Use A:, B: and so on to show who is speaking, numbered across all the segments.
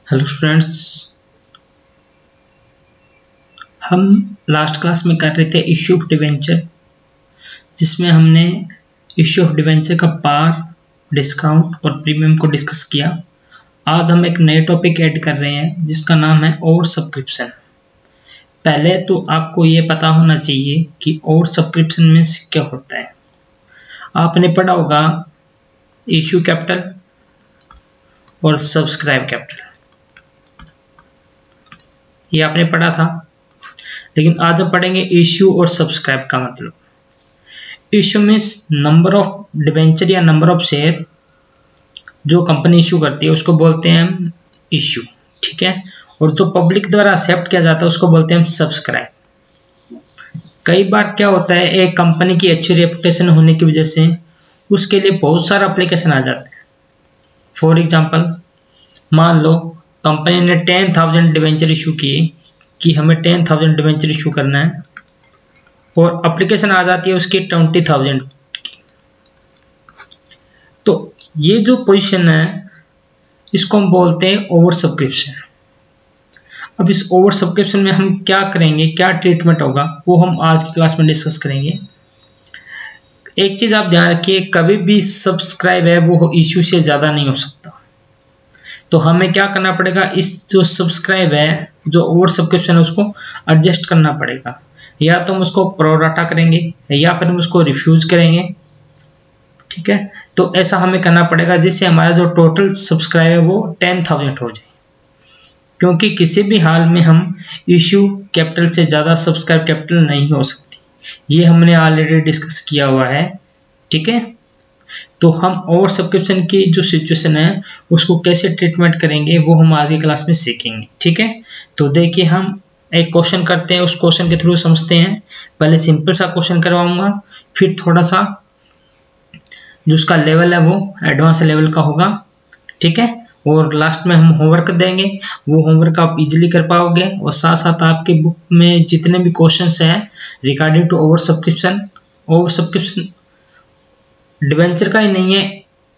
A: Hello students, हम last class में कर रहे थे इश्यू ऑफ डिवेंचर, जिसमें हमने इश्यू ऑफ डिवेंचर का पार, डिस्काउंट और प्रीमियम को डिस्कस किया। आज हम एक नए टॉपिक ऐड कर रहे हैं जिसका नाम है ओवर सब्सक्रिप्शन। पहले तो आपको ये पता होना चाहिए कि ओवर सब्सक्रिप्शन मीन्स क्या होता है। आपने पढ़ा होगा इश्यू कैपिटल और सब्सक्राइब कैपिटल, ये आपने पढ़ा था। लेकिन आज हम पढ़ेंगे इश्यू और सब्सक्राइब का मतलब। Issue means number of debenture या नंबर ऑफ शेयर जो कंपनी इश्यू करती है उसको बोलते हैं हम इश्यू, ठीक है। और जो पब्लिक द्वारा एक्सेप्ट किया जाता है उसको बोलते हैं हम सब्सक्राइब। कई बार क्या होता है, एक कंपनी की अच्छी रेपुटेशन होने की वजह से उसके लिए बहुत सारा एप्लीकेशन आ जाते हैं। फॉर एग्जाम्पल, मान लो कंपनी ने 10,000 डिबेंचर इशू किए कि हमें 10,000 डिबेंचर इशू करना है, और एप्लीकेशन आ जाती है उसकी 20,000 की। तो ये जो पोजीशन है इसको हम बोलते हैं ओवर सब्सक्रिप्शन। अब इस ओवर सब्सक्रिप्शन में हम क्या करेंगे, क्या ट्रीटमेंट होगा, वो हम आज की क्लास में डिस्कस करेंगे। एक चीज आप ध्यान रखिए, कभी भी सब्सक्राइब है वो इश्यू से ज्यादा नहीं हो सकता। तो हमें क्या करना पड़ेगा, इस जो सब्सक्राइब है, जो ओवर सब्सक्रिप्शन है, उसको एडजस्ट करना पड़ेगा। या तो हम उसको प्रोराटा करेंगे या फिर हम उसको रिफ्यूज करेंगे, ठीक है। तो ऐसा हमें करना पड़ेगा जिससे हमारा जो टोटल सब्सक्राइब है वो 10,000 हो जाए, क्योंकि किसी भी हाल में हम इश्यू कैपिटल से ज़्यादा सब्सक्राइब कैपिटल नहीं हो सकती। ये हमने ऑलरेडी डिस्कस किया हुआ है, ठीक है। तो हम ओवर सब्सक्रिप्शन की जो सिचुएशन है उसको कैसे ट्रीटमेंट करेंगे वो हम आज की क्लास में सीखेंगे, ठीक है। तो देखिए, हम एक क्वेश्चन करते हैं, उस क्वेश्चन के थ्रू समझते हैं। पहले सिंपल सा क्वेश्चन करवाऊंगा, फिर थोड़ा सा जो उसका लेवल है वो एडवांस लेवल का होगा, ठीक है। और लास्ट में हम होमवर्क देंगे, वो होमवर्क आप इजीली कर पाओगे। और साथ साथ आपके बुक में जितने भी क्वेश्चंस हैं regarding to over subscription debenture का ही नहीं है,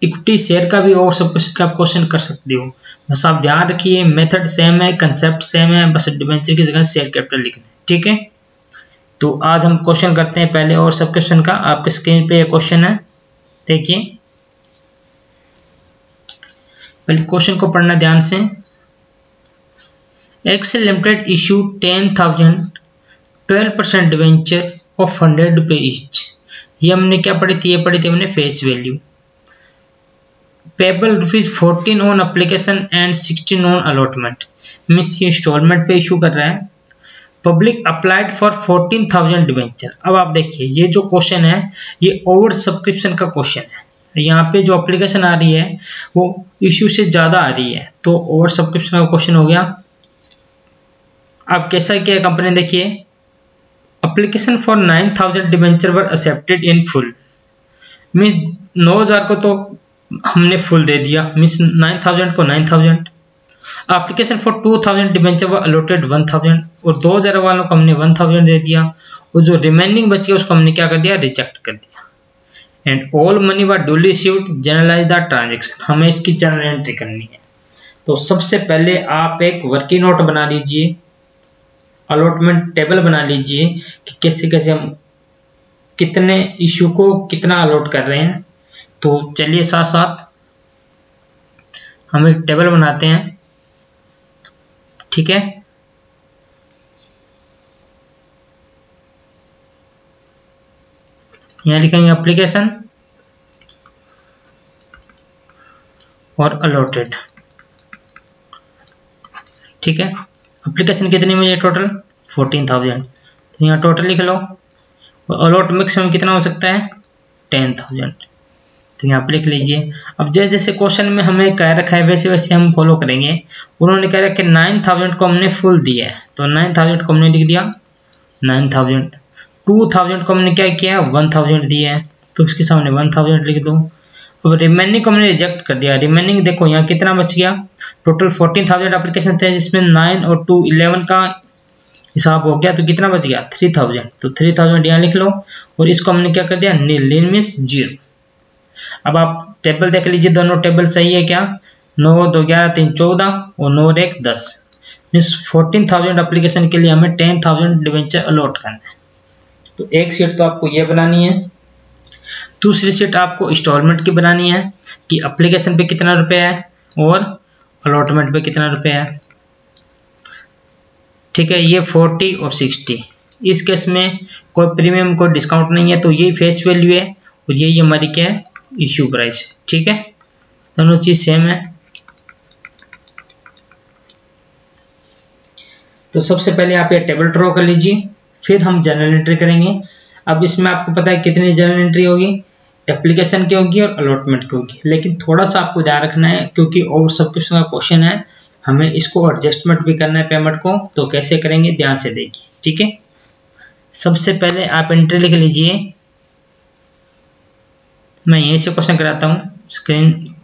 A: इक्विटी शेयर का भी ओवर सब्सक्रिप्शन का आप क्वेश्चन कर सकते हो। बस आप ध्यान रखिए, मेथड सेम है, कंसेप्ट सेम है, बस डिवेंचर की जगह शेयर कैपिटल लिखना है, ठीक है। तो आज हम क्वेश्चन करते हैं पहले ओवर सब्सक्रिप्शन का। आपके स्क्रीन पे ये क्वेश्चन है, देखिए। पहले क्वेश्चन को पढ़ना ध्यान से। Excel limited issue 10,000 12% debenture of 100 रुपए ईच। ये हमने क्या पढ़ी थी, ये पढ़ी थी हमने face value. Payable ₹14 on application and 16 on allotment, means ये इंस्टॉलमेंट पे इशू कर रहा है। Public applied for 14,000 debenture. अब आप देखिए, ये जो क्वेश्चन है ये ओवर सब्सक्रिप्शन का क्वेश्चन है। यहाँ पे जो एप्लीकेशन आ रही है वो इश्यू से ज्यादा आ रही है, तो ओवर सब्सक्रिप्शन का क्वेश्चन हो गया। अब कैसा किया कंपनी, देखिए, application for 9,000 debenture were accepted in full. Means 9,000 को तो हमने फुल दे दिया, मीन्स 9,000 को 9,000। Application for 2,000 debenture were allotted 1,000, और 2,000 वालों को हमने 1,000 दे दिया, और जो रिमेनिंग बच गया उसको हमने क्या कर दिया, रिजेक्ट कर दिया। And all money were duly received, generalized the transaction. हमें इसकी जर्नल एंट्री करनी है। तो सबसे पहले आप एक वर्किंग नोट बना लीजिए, अलॉटमेंट टेबल बना लीजिए कि कैसे कैसे हम कितने इश्यू को कितना अलॉट कर रहे हैं। तो चलिए साथ साथ हम एक टेबल बनाते हैं, ठीक है। यहाँ लिखेंगे एप्लीकेशन और अलॉटेड, ठीक है। एप्लीकेशन कितनी मुझे टोटल 14,000, तो यहाँ टोटल लिख लो। और अलॉट मैक्सिमम कितना हो सकता है 10,000, तो यहाँ पे लिख लीजिए। अब जैसे जैसे क्वेश्चन में हमें कह रखा है वैसे वैसे हम फॉलो करेंगे। उन्होंने कह रखा है 9,000 को हमने फुल दिया है, तो 9,000 को हमने लिख दिया 9,000। 2,000 को हमने क्या किया 1,000 दिया है, तो उसके सामने 1,000 लिख दो। अब रिमेनिंग को हमने रिजेक्ट कर दिया। रिमेनिंग देखो यहाँ कितना बच गया, टोटल 14,000 एप्लीकेशन थे जिसमें 9 और 2 11 का हिसाब हो गया, तो कितना बच गया 3,000। तो 3,000 यहाँ लिख लो, और इसको हमने क्या कर दिया नील मीन्स 0। अब आप टेबल देख लीजिए, दोनों टेबल सही है क्या। 9 2 11 3 14 और 9 और 1 10 मीन्स 14,000 एप्लीकेशन के लिए हमें 10,000 डिवेंचर अलॉट करना है। तो एक सीट तो आपको ये बनानी है। दूसरी सीट आपको इंस्टॉलमेंट की बनानी है कि एप्लीकेशन पे कितना रुपया है और अलॉटमेंट पे कितना रुपया है। ठीक है, ये 40 और 60। इस केस में कोई प्रीमियम कोई डिस्काउंट नहीं है, तो ये फेस वैल्यू है और ये हमारी क्या है, इश्यू प्राइस। ठीक है, दोनों चीज सेम है। तो सबसे पहले आप ये टेबल ड्रॉ कर लीजिए, फिर हम जनरल एंट्री करेंगे। अब इसमें आपको पता है कितनी जनरल एंट्री होगी, एप्लीकेशन की होगी और अलॉटमेंट की होगी। लेकिन थोड़ा सा आपको ध्यान रखना है क्योंकि ओवर सब्सक्रिप्शन का क्वेश्चन है, हमें इसको एडजस्टमेंट भी करना है पेमेंट को। तो कैसे करेंगे ध्यान से देखिए। ठीक है, सबसे पहले आप एंट्री लिख लीजिए। मैं यहीं से क्वेश्चन कराता हूँ, स्क्रीन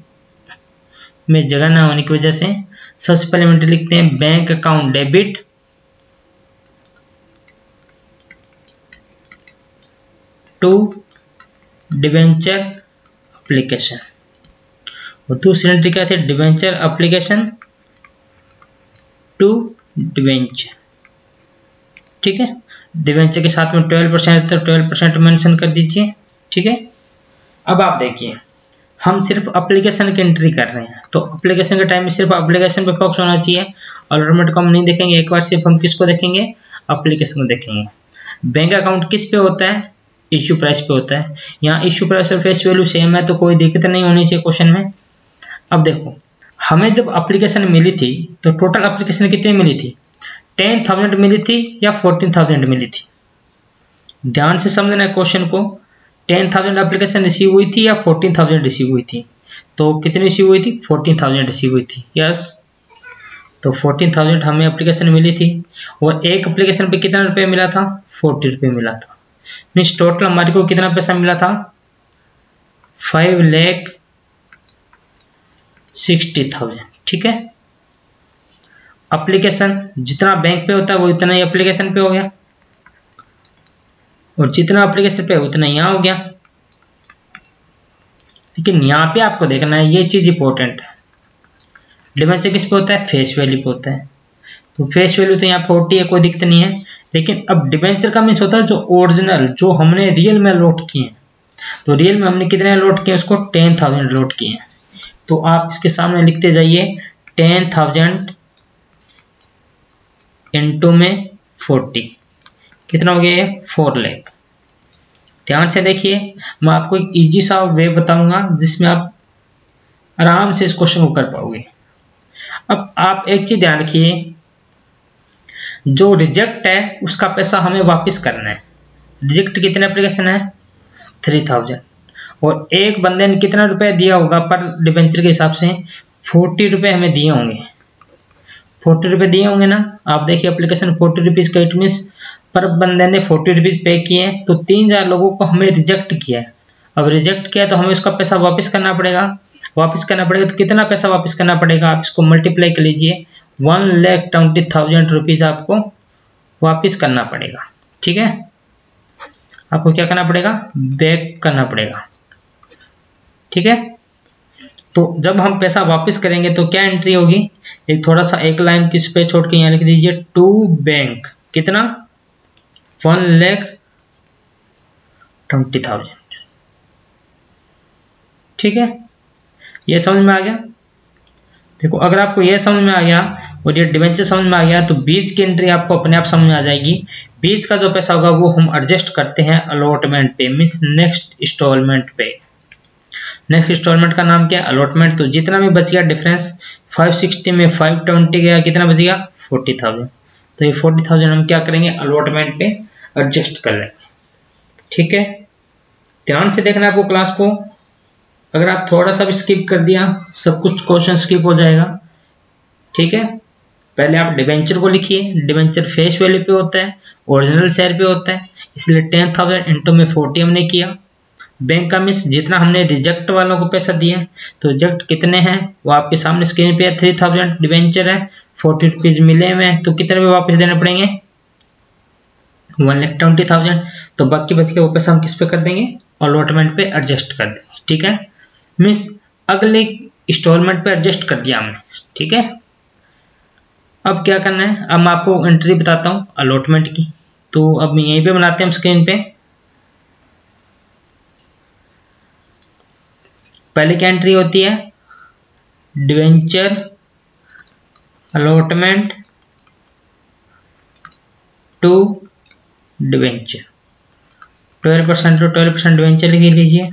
A: में जगह ना होने की वजह से। सबसे पहले एंट्री लिखते हैं bank account debit to debenture application, और दूसरी एंट्री क्या थी, डिवेंचर एप्लीकेशन टू डिवेंचर। ठीक है, डिवेंचर के साथ में 12% तो 12% मेंशन कर दीजिए। ठीक है, अब आप देखिए हम सिर्फ एप्लीकेशन की एंट्री कर रहे हैं, तो एप्लीकेशन के टाइम में सिर्फ एप्लीकेशन पे फोकस होना चाहिए। अलॉटमेंट को हम नहीं देखेंगे, एक बार सिर्फ हम किसको देखेंगे, एप्लीकेशन को देखेंगे। बैंक अकाउंट किस पे होता है, इश्यू प्राइस पे होता है। यहाँ इश्यू प्राइस और फेस वैल्यू सेम है, तो कोई दिक्कत नहीं होनी चाहिए क्वेश्चन में। अब देखो हमें जब एप्लीकेशन मिली थी तो टोटल एप्लीकेशन कितनी मिली थी, 10,000 मिली थी या 14,000 मिली थी। ध्यान से समझना है क्वेश्चन को, 10,000 एप्लीकेशन रिसीव हुई थी या 14,000 रिसीव हुई थी। तो कितनी रिसीव हुई थी, 14,000 रिसीव हुई थी। यस, तो 14,000 हमें एप्लीकेशन मिली थी और एक एप्लीकेशन पे कितना रुपये मिला था, 40 रुपये मिला था। मीन्स टोटल हमारे को कितना पैसा मिला था, 5,60,000। ठीक है, एप्लीकेशन जितना बैंक पे होता है वो इतना ही एप्लीकेशन पे हो गया, और जितना एप्लीकेशन पे उतना यहाँ हो गया। लेकिन यहाँ पे आपको देखना है, ये चीज इंपॉर्टेंट है। डिवेंचर किस पे होता है, फेस वैल्यू पे होता है। तो फेस वैल्यू तो यहाँ 40 है, कोई दिक्कत नहीं है। लेकिन अब डिवेंचर का मीन्स होता है जो ओरिजिनल, जो हमने रियल में अलॉट किए हैं। तो रियल में हमने कितने अलॉट किए, उसको 10,000 अलॉट किए हैं। तो आप इसके सामने लिखते जाइए 10,000 इंटू में 40, कितना हो गया, 4 लाख। ध्यान से देखिए, मैं आपको एक इजी सा वे बताऊंगा जिसमें आप आराम से इस क्वेश्चन को कर पाओगे। अब आप एक चीज ध्यान रखिए, जो रिजेक्ट है उसका पैसा हमें वापस करना है। रिजेक्ट कितने एप्लीकेशन है, 3,000, और एक बंदे ने कितना रुपया दिया होगा पर डिबेंचर के हिसाब से, 40 रुपये हमें दिए होंगे। 40 रुपये दिए होंगे ना, आप देखिए एप्लीकेशन 40 रुपीज का, इट मीन्स पर बंदे ने 40 रुपीज पे किए हैं, तो 3,000 लोगों को हमें रिजेक्ट किया है। अब रिजेक्ट किया तो हमें उसका पैसा वापस करना पड़ेगा। वापस करना पड़ेगा तो कितना पैसा वापस करना पड़ेगा, आप इसको मल्टीप्लाई कर लीजिए, 1,20,000 रुपीज आपको वापस करना पड़ेगा। ठीक है, आपको क्या करना पड़ेगा, बैक करना पड़ेगा। ठीक है, तो जब हम पैसा वापस करेंगे तो क्या एंट्री होगी, एक थोड़ा सा एक लाइन किस पे छोड़ के यहाँ लिख दीजिए, टू बैंक कितना, 1,20,000। ठीक है, ये समझ में आ गया। देखो अगर आपको ये समझ में आ गया और ये डिवेंचर समझ में आ गया तो बीच की एंट्री आपको अपने आप समझ में आ जाएगी। बीच का जो पैसा होगा वो हम एडजस्ट करते हैं अलॉटमेंट पे, मीन्स नेक्स्ट इंस्टॉलमेंट पे। नेक्स्ट इंस्टॉलमेंट का नाम क्या है, अलॉटमेंट। तो जितना भी बच गया डिफरेंस, 560 में 520 गया, कितना बच गया, 40,000। तो ये 40,000 हम क्या करेंगे, अलॉटमेंट पे एडजस्ट कर लेंगे। ठीक है, ध्यान से देखना आपको क्लास को। अगर आप थोड़ा सा भी स्किप कर दिया, सब कुछ क्वेश्चन स्किप हो जाएगा। ठीक है, पहले आप डिवेंचर को लिखिए। डिवेंचर फेस वैल्यू पे होता है, ओरिजिनल शेयर पे होता है, इसलिए 10,000 इंटू में 40 हमने किया। बैंक का मिस जितना हमने रिजेक्ट वालों को पैसा दिया, तो रिजेक्ट कितने हैं वो आपके सामने स्क्रीन पे है, 3,000 डिवेंचर है, 40 रुपीज मिले हुए, तो कितने में वापस देने पड़ेंगे, 1,20,000। तो बाकी बच के वो पैसा हम किस पे कर देंगे, अलॉटमेंट पे एडजस्ट कर देंगे। ठीक है, मीन्स अगले इंस्टॉलमेंट पे एडजस्ट कर दिया हमने, ठीक है। अब क्या करना है, अब मैं आपको एंट्री बताता हूँ अलॉटमेंट की। तो अब यहीं पे बनाते हैं हम स्क्रीन पे। पहले क्या एंट्री होती है, debenture allotment to debenture, 12% to 12% debenture लिख लीजिए।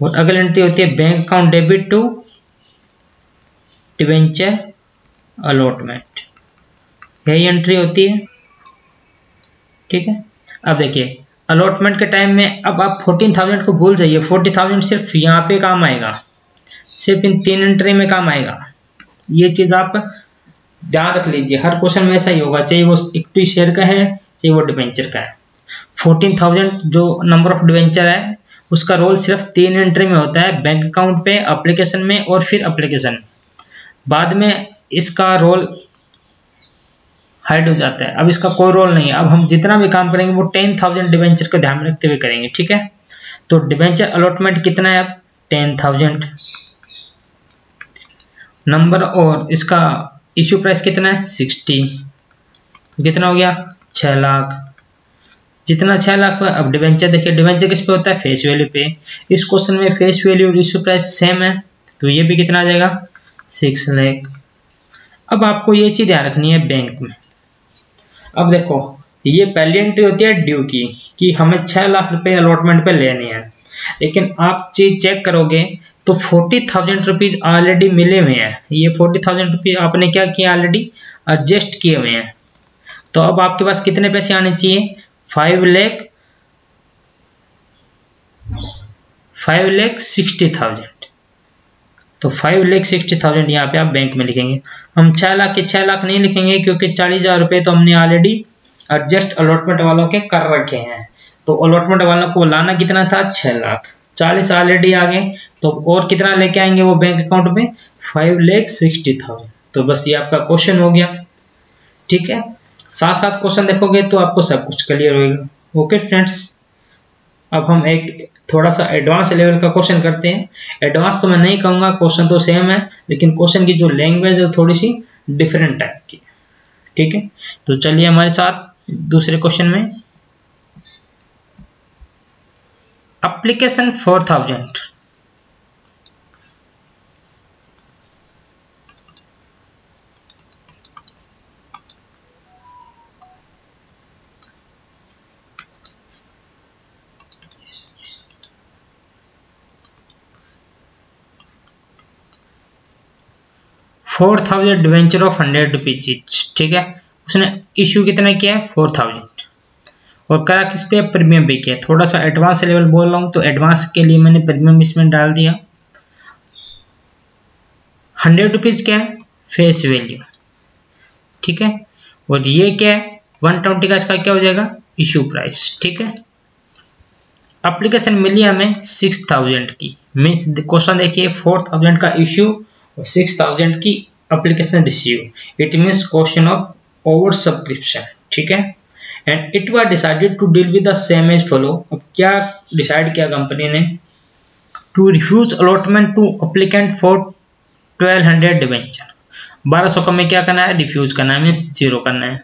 A: और अगली एंट्री होती है bank account debit to debenture allotment, यही एंट्री होती है, ठीक है। अब देखिए अलॉटमेंट के टाइम में अब आप 14,000 को भूल जाइए, 40,000 सिर्फ यहाँ पे काम आएगा, सिर्फ इन 3 एंट्री में काम आएगा। ये चीज आप ध्यान रख लीजिए, हर क्वेश्चन में ऐसा ही होगा, चाहे वो इक्विटी शेयर का है चाहे वो डिवेंचर का है। 14,000 जो नंबर ऑफ डिवेंचर है उसका रोल सिर्फ 3 एंट्री में होता है, बैंक अकाउंट पे, एप्लीकेशन में और फिर एप्लीकेशन। बाद में इसका रोल हाइड हो जाता है, अब इसका कोई रोल नहीं है। अब हम जितना भी काम करेंगे वो 10,000 डिवेंचर को ध्यान में रखते हुए करेंगे, ठीक है। तो डिवेंचर अलॉटमेंट कितना है, अब 10,000 नंबर, और इसका इश्यू प्राइस कितना है 60, कितना हो गया 6 लाख, जितना 6 लाख हुआ। अब डिवेंचर देखिए, डिवेंचर किस पे होता है, फेस वैल्यू पे। इस क्वेश्चन में फेस वैल्यू और इश्यू प्राइस सेम है, तो ये भी कितना आ जाएगा 6 लाख। अब आपको ये चीज ध्यान रखनी है बैंक में। अब देखो ये पहली एंट्री होती है ड्यू की, कि हमें 6 लाख रुपए अलॉटमेंट पे लेने हैं, लेकिन आप चीज चेक करोगे तो 40,000 रुपीज ऑलरेडी मिले हुए हैं। ये 40,000 रुपीज आपने क्या किया, ऑलरेडी एडजस्ट किए हुए हैं। तो अब आपके पास कितने पैसे आने चाहिए, 5,60,000। तो 5,60,000 यहाँ पे आप बैंक में लिखेंगे। हम 6 लाख के 6 लाख नहीं लिखेंगे, क्योंकि 40,000 रुपये तो हमने ऑलरेडी एडजस्ट अलॉटमेंट वालों के कर रखे हैं। तो अलॉटमेंट वालों को लाना कितना था 6 लाख, 40 ऑलरेडी आ गए, तो और कितना लेके आएंगे वो बैंक अकाउंट में 5,60,000। तो बस ये आपका क्वेश्चन हो गया, ठीक है। साथ साथ क्वेश्चन देखोगे तो आपको सब कुछ क्लियर होगा। ओके फ्रेंड्स, अब हम एक थोड़ा सा एडवांस लेवल का क्वेश्चन करते हैं। एडवांस तो मैं नहीं कहूँगा, क्वेश्चन तो सेम है, लेकिन क्वेश्चन की जो लैंग्वेज है थोड़ी सी डिफरेंट टाइप की, ठीक है। तो चलिए हमारे साथ दूसरे क्वेश्चन में, एप्लीकेशन 4,000। डिवेंचर ऑफ 100 रुपीज, ठीक है। उसने इश्यू कितना किया है 4,000, और करा किस पे, प्रीमियम पे किया। थोड़ा सा एडवांस लेवल बोल रहा हूँ, तो एडवांस के लिए मैंने प्रीमियम इसमें डाल दिया। 100 रुपीज क्या है, फेस वैल्यू, ठीक है। और ये क्या है 120 का, इसका क्या हो जाएगा इश्यू प्राइस, ठीक है। एप्लीकेशन मिली हमें 6,000 की, मीन्स क्वेश्चन देखिए 4,000 का इश्यू और 6,000 की application receive, it means question of over subscription, ठीक है। And it was decided to deal with the same as follow. अब क्या डिसाइड किया कंपनी ने, to refuse allotment to applicant for 1,200 debenture. 1200 का में क्या करना है, रिफ्यूज करना है, मीन्स 0 करना है।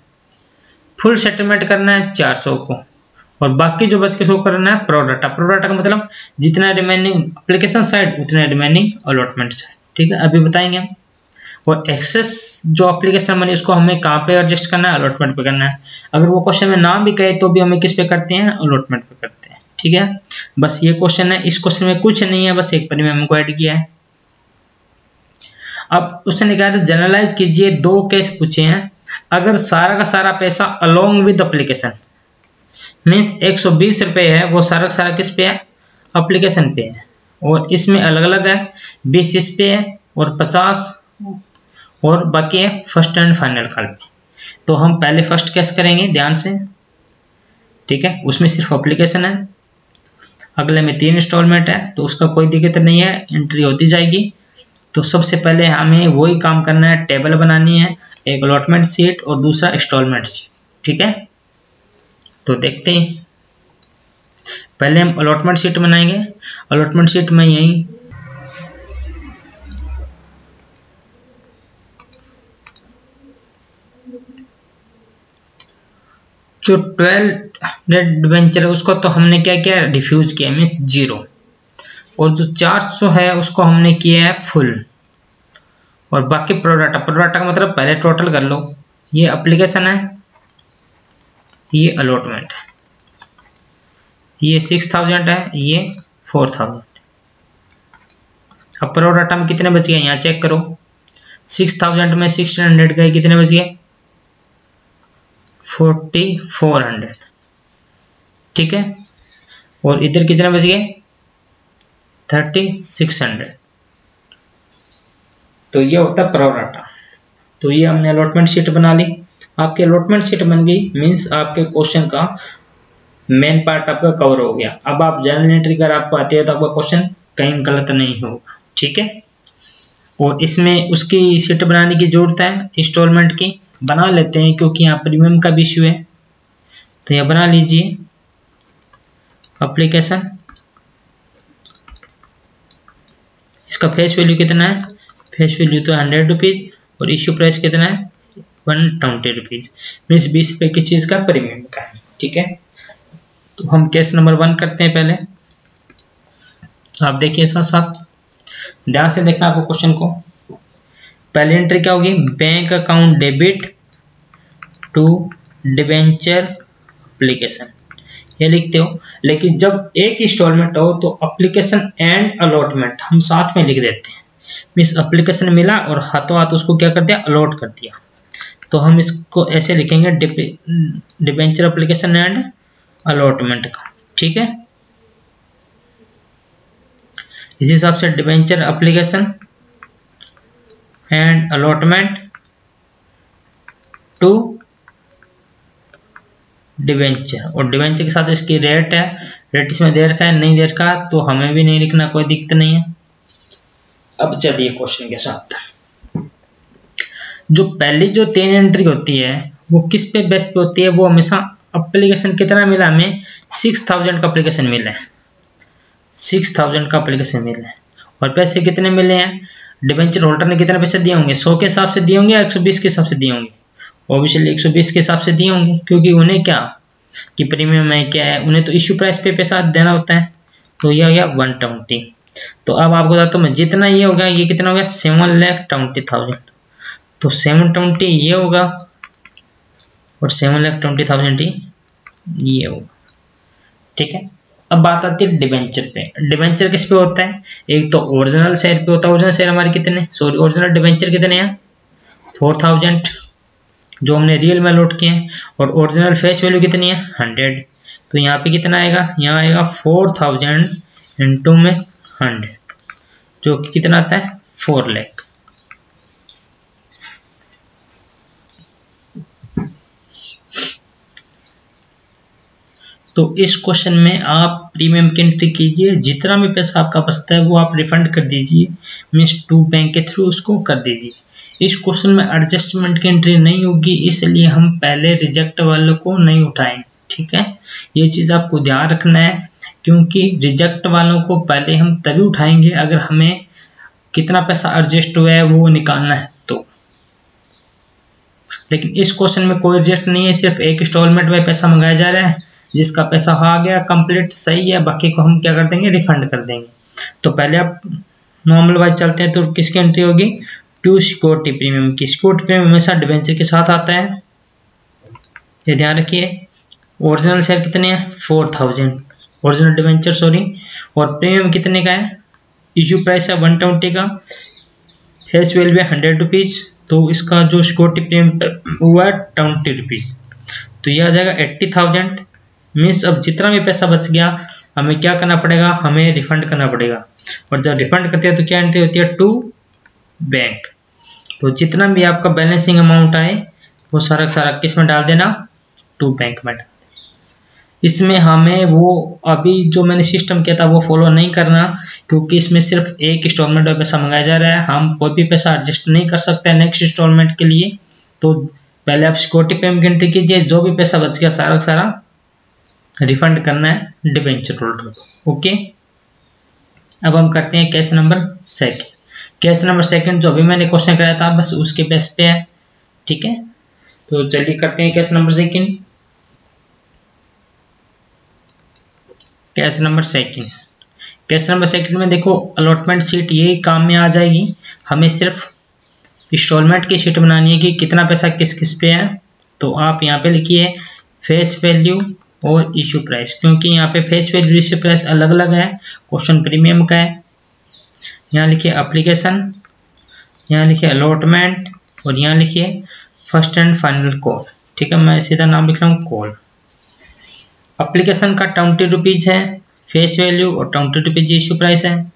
A: फुल सेटलमेंट करना है 400 को, और बाकी जो बच के शो करना है प्रोडाटा। प्रोडाटा का मतलब जितना रिमेनिंग एप्लीकेशन साइड उतना रिमेनिंग अलॉटमेंट साइड, ठीक है, अभी बताएंगे हम। और एक्सेस जो एप्लीकेशन मनी उसको हमें कहाँ पे एडजस्ट करना है, अलॉटमेंट पे करना है। अगर वो क्वेश्चन में ना भी कहे तो भी हमें किस पे करते हैं, अलॉटमेंट पे करते हैं, ठीक है। बस ये क्वेश्चन है, इस क्वेश्चन में कुछ नहीं है, बस एक प्रीमियम हमको ऐड किया है। अब उसने कहा था जनरलाइज कीजिए, 2 केस पूछे हैं। अगर सारा का सारा पैसा अलोंग विद एप्लीकेशन, मीन्स 120 रुपये है, वो सारा का सारा किस पे है, एप्लीकेशन पे है, और इसमें अलग अलग है, 20 इस पे है और 50 और बाकी है फर्स्ट एंड फाइनल कॉल पे। तो हम पहले फर्स्ट केस करेंगे ध्यान से, ठीक है। उसमें सिर्फ एप्लीकेशन है, अगले में 3 इंस्टॉलमेंट है, तो उसका कोई दिक्कत नहीं है, एंट्री होती जाएगी। तो सबसे पहले हमें वही काम करना है, टेबल बनानी है, एक अलॉटमेंट सीट और दूसरा इंस्टॉलमेंट सीट, ठीक है। तो देखते हैं, पहले हम अलॉटमेंट सीट बनाएंगे। अलॉटमेंट सीट में यही जो 1200 डिबेंचर है उसको तो हमने क्या किया, डिफ्यूज किया, मीन्स 0। और जो 400 है उसको हमने किया है फुल। और बाकी प्रोडाटा का मतलब पहले टोटल कर लो, ये एप्लीकेशन है, ये अलॉटमेंट है, ये 6000 है, ये 4000। अब प्रोडाटा में कितने बच गए, यहाँ चेक करो, 6000 में 1600 गए, कितने बच गए, 4400, ठीक है। और इधर कितने बच गए, 3600। तो ये होता है प्रोराटा। तो ये हमने अलॉटमेंट शीट बना ली। आपकी अलॉटमेंट शीट बन गई, मीन्स आपके क्वेश्चन का मेन पार्ट आपका कवर हो गया। अब आप जर्नल एंट्री कर आपको आती है तो आपका क्वेश्चन कहीं गलत नहीं होगा, ठीक है। और इसमें उसकी शीट बनाने की जरूरत है, इंस्टॉलमेंट की बना लेते हैं क्योंकि यहाँ प्रीमियम का भी इश्यू है। तो यह बना लीजिए एप्लीकेशन, इसका फेस वैल्यू कितना है, फेस वैल्यू तो 100 रुपीज, और इश्यू प्राइस कितना है 120 रुपीज, मीन्स 20 रुपये किस चीज का, प्रीमियम का है, ठीक है। तो हम केस नंबर 1 करते हैं। पहले आप देखिए साथ साथ ध्यान से देखना आपको क्वेश्चन को। पहली एंट्री क्या होगी, bank account debit to debenture application, ये लिखते हो। लेकिन जब एक इंस्टॉलमेंट हो तो एप्लीकेशन एंड अलॉटमेंट हम साथ में लिख देते हैं, मीन्स एप्लीकेशन मिला और हाथों हाथ उसको क्या कर दिया, अलॉट कर दिया। तो हम इसको ऐसे लिखेंगे डिबेंचर एप्लीकेशन एंड अलॉटमेंट का, ठीक है। इस हिसाब से debenture application and allotment to debenture, और डिबेंचर के साथ इसकी रेट है, रेट इसमें दे रखा है, नहीं दे रखा तो हमें भी नहीं लिखना, कोई दिक्कत नहीं है। अब चलिए क्वेश्चन के साथ। जो पहली जो 3 एंट्री होती है वो किस पे बेस पे होती है, वो हमेशा एप्लीकेशन कितना मिला हमें, 6000 का एप्लीकेशन मिला है, 6000 का एप्लीकेशन मिला है। और पैसे कितने मिले हैं, डिबेंचर होल्डर ने कितने पैसे दिए होंगे, 100 के हिसाब से दिए होंगे या 120 के हिसाब से दिए होंगे, ऑब्वियसली 120 के हिसाब से दिए होंगे, क्योंकि उन्हें क्या कि प्रीमियम है क्या है, उन्हें तो इश्यू प्राइस पे पैसा देना होता है। तो ये हो गया 120। तो अब आपको बताता हूँ मैं, जितना ये होगा, ये कितना होगा 7,20,000। तो 720 ये होगा और 7,20,000 ये होगा, ठीक है। अब बात आती है डिबेंचर पे। डिबेंचर किस पे होता है, एक तो ओरिजिनल शेयर पे होता है। ओरिजिनल शेयर हमारे कितने, सॉरी ओरिजिनल डिबेंचर कितने हैं 4000 जो हमने रियल में अलॉट किए हैं, और ओरिजिनल फेस वैल्यू कितनी है 100। तो यहाँ पे कितना आएगा, यहाँ आएगा 4000 इंटू में 100 जो कि कितना आता है 4 लाख। तो इस क्वेश्चन में आप प्रीमियम की एंट्री कीजिए, जितना भी पैसा आपका बचता है वो आप रिफंड कर दीजिए, मीन्स टू बैंक के थ्रू उसको कर दीजिए। इस क्वेश्चन में एडजस्टमेंट की एंट्री नहीं होगी, इसलिए हम पहले रिजेक्ट वालों को नहीं उठाएंगे, ठीक है। ये चीज़ आपको ध्यान रखना है, क्योंकि रिजेक्ट वालों को पहले हम तभी उठाएंगे अगर हमें कितना पैसा एडजस्ट हुआ है वो निकालना है तो। लेकिन इस क्वेश्चन में कोई एडजस्ट नहीं है, सिर्फ एक इंस्टॉलमेंट में पैसा मंगाया जा रहा है, जिसका पैसा आ गया कंप्लीट सही है, बाकी को हम क्या कर देंगे, रिफंड कर देंगे। तो पहले आप नॉर्मल वाइज चलते हैं, तो किसकी एंट्री होगी, टू सिक्योरिटी प्रीमियम की। सिक्योरिटी प्रीमियम हमेशा डिबेंचर के साथ आता है, ये ध्यान रखिए। ओरिजिनल शेयर कितने हैं 4000 ओरिजिनल डिबेंचर सॉरी, और प्रीमियम कितने का है, इश्यू प्राइस है 120 का, फेस वैल्यू है 100 रुपीज, तो इसका जो सिक्योरिटी प्रीमियम हुआ है 20 रुपीज, तो यह आ जाएगा 80,000। मीन्स अब जितना भी पैसा बच गया हमें क्या करना पड़ेगा, हमें रिफंड करना पड़ेगा। और जब रिफंड करते हैं तो क्या एंट्री होती है, टू बैंक। तो जितना भी आपका बैलेंसिंग अमाउंट आए वो सारा सारा किस में डाल देना, टू बैंक में। इसमें हमें वो अभी जो मैंने सिस्टम किया था वो फॉलो नहीं करना, क्योंकि इसमें सिर्फ एक इंस्टॉलमेंट में पैसा मंगाया जा रहा है, हम कोई भी पैसा एडजस्ट नहीं कर सकते नेक्स्ट इंस्टॉलमेंट के लिए। तो पहले आप सिक्योरिटी पेमेंट की एंट्री कीजिए, जो भी पैसा बच गया सारा सारा रिफंड करना है डिबेंचर होल्डर को, ओके। अब हम करते हैं केस नंबर 2। केस नंबर 2 जो अभी मैंने क्वेश्चन कराया था बस उसके बेस पे है, ठीक है। तो चलिए करते हैं case number 2। Case number second. Case number second में देखो अलॉटमेंट शीट यही काम में आ जाएगी, हमें सिर्फ इंस्टॉलमेंट की शीट बनानी है कि कितना पैसा किस किस पे है। तो आप यहाँ पे लिखिए फेस वैल्यू और इशू प्राइस, क्योंकि यहाँ पे फेस वैल्यू इशू प्राइस अलग अलग है, क्वेश्चन प्रीमियम का है। यहाँ लिखिए एप्लीकेशन, यहाँ लिखिए अलॉटमेंट और यहाँ लिखिए फर्स्ट एंड फाइनल कॉल। ठीक है, मैं सीधा नाम लिख रहा हूँ कॉल। एप्लीकेशन का 20 रुपीज है फेस वैल्यू और 20 रुपीज इशू प्राइस है।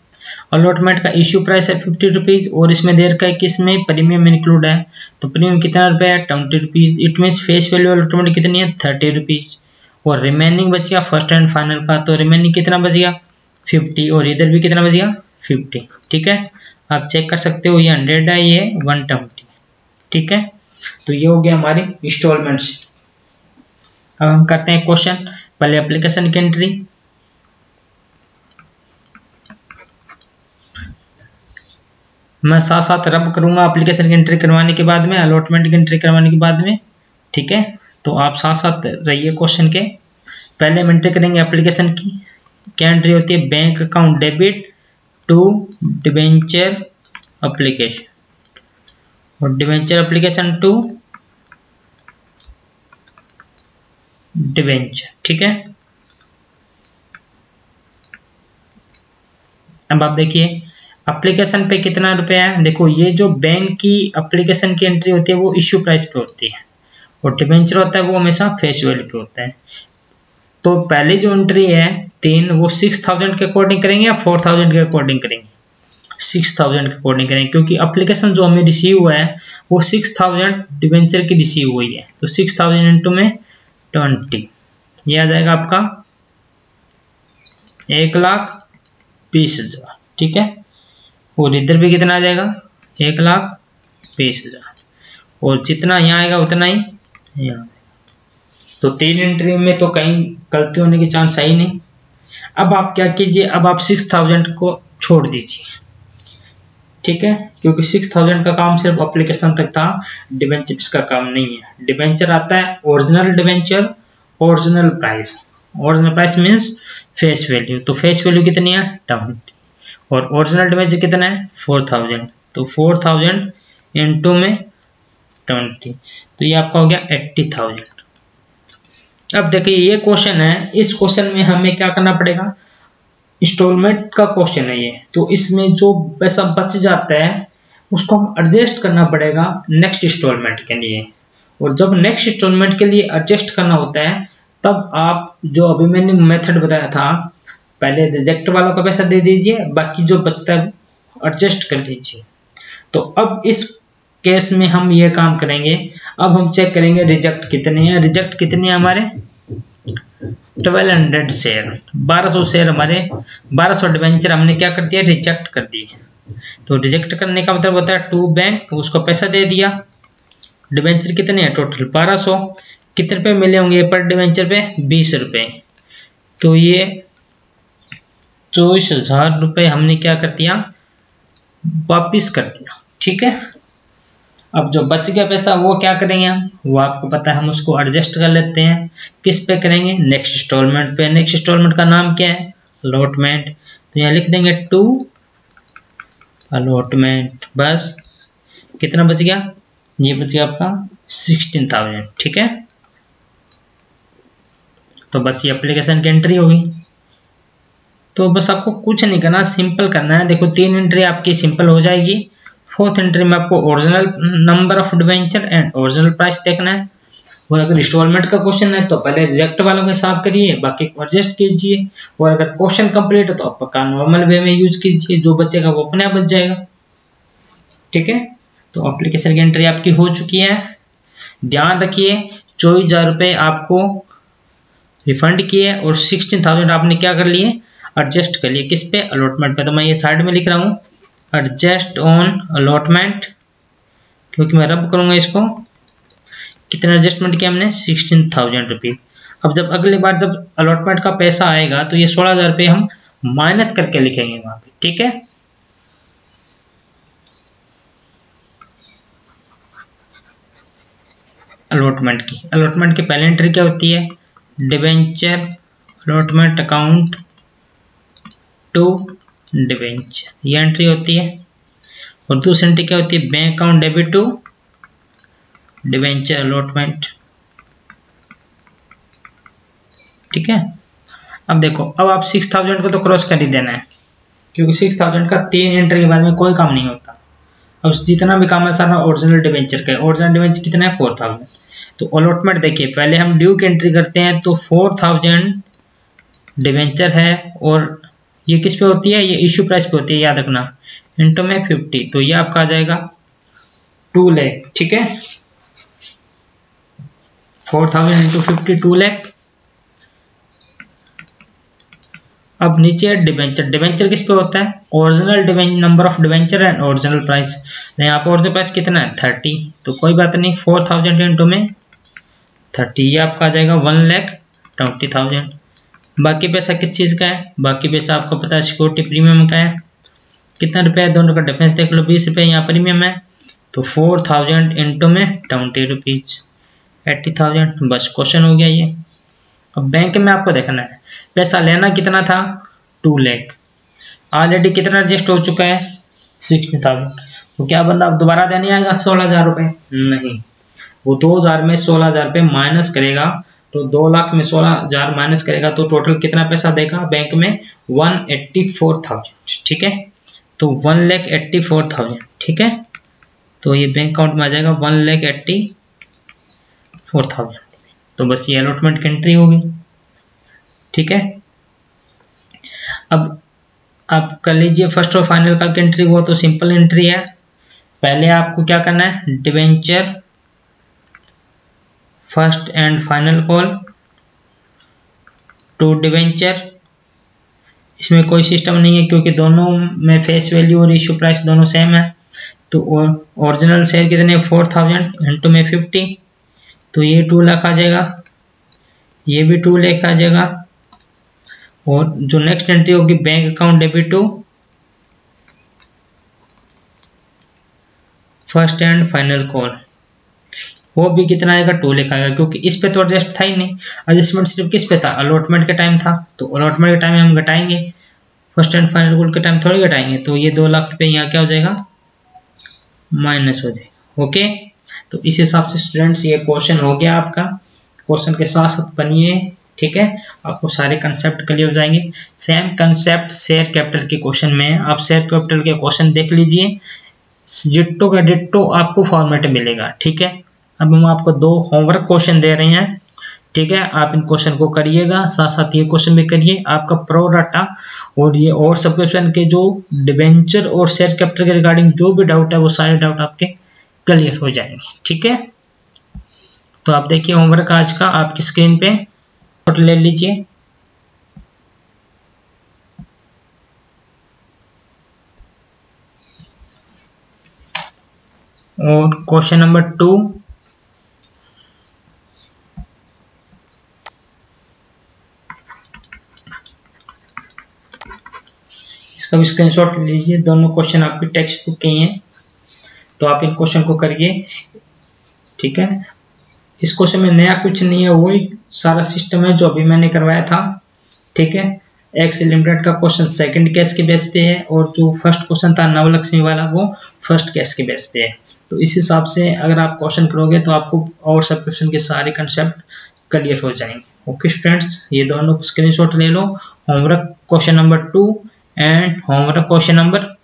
A: अलॉटमेंट का इशू प्राइस है 50 रुपीज और इसमें देर का किसमें प्रीमियम इंक्लूड है। तो प्रीमियम कितना रुपये है 20 rupees. It mean face value allotment कितनी है 30 रुपीज और रिमेनिंग बच गया फर्स्ट एंड फाइनल का। तो रिमेनिंग कितना बच गया 50 और इधर भी कितना बच गया 50। ठीक है, आप चेक कर सकते हो, ये 100 है, ये 120। ठीक है, तो ये हो गया हमारी इंस्टॉलमेंट्स। अब हम करते हैं क्वेश्चन। पहले एप्लीकेशन की एंट्री, मैं साथ साथ रब करूंगा एप्लीकेशन की एंट्री करवाने के बाद में, अलॉटमेंट की एंट्री करवाने के बाद में। ठीक है, तो आप साथ साथ रहिए क्वेश्चन के। पहले हम एंट्री करेंगे एप्लीकेशन की। क्या एंट्री होती है, bank account debit to debenture application और डिबेंचर एप्लीकेशन टू डिबेंचर। ठीक है, अब आप देखिए एप्लीकेशन पे कितना रुपया है। देखो ये जो बैंक की एप्लीकेशन की एंट्री होती है वो इश्यू प्राइस पे होती है और डिबेंचर होता है वो हमेशा फेस वैल्यू पे होता है। तो पहले जो एंट्री है 3 वो 6000 के अकॉर्डिंग करेंगे या 4000 के अकॉर्डिंग करेंगे, 6000 के अकॉर्डिंग करेंगे, क्योंकि एप्लीकेशन जो हमें रिसीव हुआ है वो 6000 डिबेंचर की रिसीव हुई है। तो 6000 इंटू में 20, ये आ जाएगा आपका 1,20,000। ठीक है, और इधर भी कितना आ जाएगा 1,20,000 और जितना यहाँ आएगा उतना ही यहाँ। तो 3 एंट्री में तो कहीं गलती होने की चांस है ही नहीं। अब आप क्या कीजिए, अब आप 6000 को छोड़ दीजिए। ठीक है, क्योंकि 6000 का काम सिर्फ एप्लीकेशन तक था, डिबेंचर्स का काम नहीं है। डिबेंचर आता है original debenture, original price. Original price means face value, तो फेस वैल्यू कितनी है 20 और ओरिजिनल डिबेंचर कितना है 4000। तो 4000 इंटू में 20, तो ये आपका हो गया 80,000। अब देखिए ये क्वेश्चन है, इस क्वेश्चन में हमें क्या करना पड़ेगा, इंस्टॉलमेंट का क्वेश्चन है ये, तो इसमें जो पैसा बच जाता है उसको हम एडजस्ट करना पड़ेगा नेक्स्ट इंस्टॉलमेंट के लिए। और जब नेक्स्ट इंस्टॉलमेंट के लिए एडजस्ट करना होता है तब आप जो अभी मैंने मेथड बताया था, पहले रिजेक्ट वालों का पैसा दे दीजिए, बाकी जो बचता है एडजस्ट कर लीजिए। तो अब इस केस में हम ये काम करेंगे। अब हम चेक करेंगे रिजेक्ट कितने हैं। रिजेक्ट कितने हैं हमारे 1200 शेयर, 1200 शेयर हमारे, 1200 डिबेंचर हमने क्या कर दिया रिजेक्ट कर दिए। तो रिजेक्ट करने का मतलब होता है टू बैंक, तो उसको पैसा दे दिया। डिबेंचर कितने हैं टोटल 1200, कितने रुपए मिले होंगे पर डिबेंचर पे 20 रुपए। तो ये 24,000 रुपए हमने क्या कर दिया वापिस कर दिया। ठीक है, अब जो बच गया पैसा वो क्या करेंगे हम, वो आपको पता है, हम उसको एडजस्ट कर लेते हैं। किस पे करेंगे, नेक्स्ट इंस्टॉलमेंट पे। नेक्स्ट इंस्टॉलमेंट का नाम क्या है अलॉटमेंट, तो यहाँ लिख देंगे टू अलॉटमेंट। बस कितना बच गया, ये बच गया आपका 16,000। ठीक है, तो बस ये एप्लीकेशन की एंट्री होगी। तो बस आपको कुछ नहीं करना, सिंपल करना है। देखो 3 एंट्री आपकी सिंपल हो जाएगी। 4th एंट्री में आपको original number of debenture and original price देखना है। और अगर इंस्टॉलमेंट का क्वेश्चन है तो पहले रिजेक्ट वालों का हिसाब करिए, बाकी को एडजस्ट कीजिए। और अगर क्वेश्चन कंप्लीट है तो आपका नॉर्मल वे में यूज कीजिए, जो बचेगा वो अपने आप बच जाएगा। ठीक है, तो एप्लीकेशन की एंट्री आपकी हो चुकी है। ध्यान रखिए 24,000 रुपये आपको रिफंड किए और 16,000 आपने क्या कर लिए एडजस्ट कर लिए। किस पे, अलॉटमेंट पे। तो मैं ये साइड में लिख रहा हूँ एडजस्ट ऑन अलॉटमेंट, क्योंकि मैं रब करूंगा इसको। कितना एडजस्टमेंट किया हमने 16,000 रुपये। अब जब अगली बार जब अलॉटमेंट का पैसा आएगा तो ये 16,000 रुपये हम माइनस करके लिखेंगे वहां पे। ठीक है, अलॉटमेंट की पहली एंट्री क्या होती है debenture allotment account to debenture, ये एंट्री होती है। और दूसरी एंट्री क्या होती है, bank account debit to debenture allotment. ठीक है, अब देखो, अब आप 6000 को तो क्रॉस कर ही देना है, क्योंकि 6000 का 3 एंट्री के बाद में कोई काम नहीं होता। अब जितना भी काम है सारा ओरिजिनल डिवेंचर का है। ओरिजिनल डिवेंचर कितना है, 4000। तो अलॉटमेंट देखिए, पहले हम ड्यू की एंट्री करते हैं, तो 4000 डिवेंचर है, और ये किस पे होती है, ये इश्यू प्राइस पे होती है, याद रखना, इंटू में 50, तो ये आपका आ जाएगा 2 लाख। ठीक है, 4000 इंटू 50, 2 लाख। अब नीचे है डिवेंचर। डिवेंचर किस पे होता है, original number of debenture and original price. यहाँ पे ओरिजिनल प्राइस कितना है, 30, तो कोई बात नहीं, 4000 इंटू में 30, ये आपका आ जाएगा 1,20,000। बाकी पैसा किस चीज का है, बाकी पैसा आपको पता है सिक्योरिटी प्रीमियम का है। कितना रुपया है, दोनों का डिफरेंस देख लो, 20 रुपये यहाँ प्रीमियम है, तो 4000 इंटू में 20 रुपीज, 80,000। बस क्वेश्चन हो गया ये। अब बैंक में आपको देखना है पैसा लेना कितना था, 2 लाख, ऑलरेडी कितना एडजस्ट हो चुका है, 60,000। तो क्या बंदा अब दोबारा देने आएगा 16,000 रुपये, नहीं, वो 2000 में 16,000 रुपये माइनस करेगा, तो 2 लाख में 16,000 माइनस करेगा, तो टोटल कितना पैसा देगा बैंक में, 184,000। ठीक है, तो 1,84,000। ठीक है, तो ये बैंक अकाउंट में आ जाएगा 1,84,000। तो बस ये अलॉटमेंट की एंट्री होगी। ठीक है, अब आप कर लीजिए फर्स्ट और फाइनल का एंट्री, वो तो सिंपल एंट्री है। पहले आपको क्या करना है, debenture first and final call to debenture. इसमें कोई सिस्टम नहीं है, क्योंकि दोनों में फेस वैल्यू और इश्यू प्राइस दोनों सेम है। तो ओरिजिनल शेयर कितने, 4000 इंटू में 50, तो ये 2 लाख आ जाएगा, ये भी 2 लाख आ जाएगा। और जो नेक्स्ट एंट्री होगी, bank account debit to first and final call, वो भी कितना आएगा, 2 लाख आएगा, क्योंकि इस पे तो एडजस्ट था ही नहीं। एडजस्टमेंट सिर्फ किस पे था, अलॉटमेंट के टाइम था, तो अलॉटमेंट के टाइम हम घटाएंगे, फर्स्ट एंड फाइनल कॉल के टाइम थोड़ी घटाएंगे। तो ये 2 लाख रुपये यहाँ क्या हो जाएगा, माइनस हो जाएगा। ओके, तो इस हिसाब से स्टूडेंट्स ये क्वेश्चन हो गया आपका। क्वेश्चन के साथ साथ बनिए, ठीक है, आपको सारे कंसेप्ट क्लियर हो जाएंगे। सेम कंसेप्ट शेयर कैपिटल के क्वेश्चन में, आप शेयर कैपिटल के क्वेश्चन देख लीजिए, डिट्टो का डिट्टो आपको फॉर्मेट मिलेगा। ठीक है, अब हम आपको 2 होमवर्क क्वेश्चन दे रहे हैं। ठीक है, आप इन क्वेश्चन को करिएगा, साथ साथ ये क्वेश्चन भी करिए। आपका प्रो डाटा और ये और सब्सक्रिप्शन के जो डिवेंचर और शेयर कैपिटल के रिगार्डिंग जो भी डाउट है, वो सारे डाउट आपके क्लियर हो जाएंगे। ठीक है, तो आप देखिए होमवर्क आज का आपकी स्क्रीन पे नोट ले लीजिए। और क्वेश्चन नंबर 2, इसका भी स्क्रीनशॉट लीजिए। दोनों क्वेश्चन आपकी टेक्स्ट बुक के ही हैं, तो आप इन क्वेश्चन को करिए। ठीक है, इस क्वेश्चन में नया कुछ नहीं है, वही सारा सिस्टम है जो अभी मैंने करवाया था। ठीक है, एक्स लिमिटेड का क्वेश्चन सेकंड केस के बेस पे है, और जो फर्स्ट क्वेश्चन था नवलक्ष्मी वाला, वो फर्स्ट केस के बेस पे है। तो इस हिसाब से अगर आप क्वेश्चन करोगे तो आपको और सब्सक्रिप्शन के सारे कंसेप्ट क्लियर हो जाएंगे। ओके स्टूडेंट्स, ये दोनों स्क्रीनशॉट ले लो, homework question number 2 and homework question number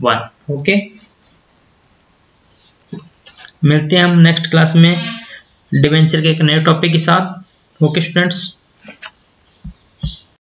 A: 1। Okay, मिलते हैं हम नेक्स्ट क्लास में डिवेंचर के एक नए टॉपिक के साथ। Okay students.